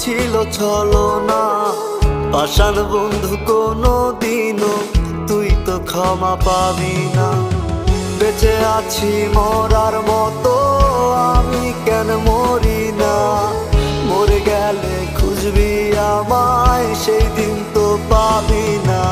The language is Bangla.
ছিল ছলনা। পাষাণ বন্ধু কোনো দিনও তুই তো ক্ষমা পাবি না। বেঁচে আছি মরার মতো, আমি কেন মরি না? মরে গেলে খুঁজবি আমায়, সেই দিন তো পাবি না।